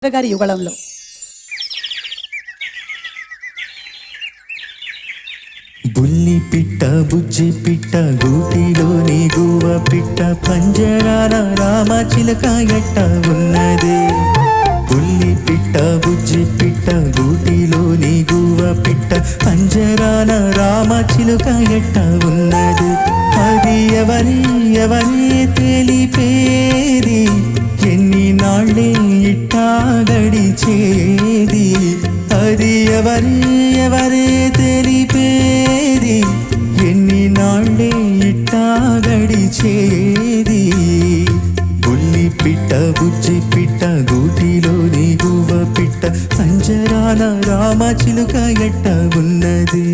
గారి యుగళంలో బుల్లి పిట్ట బుజ్జి పిట్ట గూటిలోని గువ్వ పిట్ట పంజరాల రామ చిలక ఎట్ట ఉన్నది. బుల్లి పిట్ట బుజ్జి పిట్ట గూటిలోని గువ్వ పిట్ట పంజరాల రామ చిలుక ఎట్ట ఉన్నది. అది ఎవరి తెలిపేది, ఎన్ని నాళ్ళే ఇట్టా గడిచేది. అది ఎవరి తెలిపేది, ఎన్ని నాళ్ళే ఇట్టా గడిచేది. బుల్లి పిట్ట బుజ్జి పిట్ట గూటిలోని గువ్వ పిట్ట పంజరాల రామ చిలుక ఎట్ట ఉన్నది.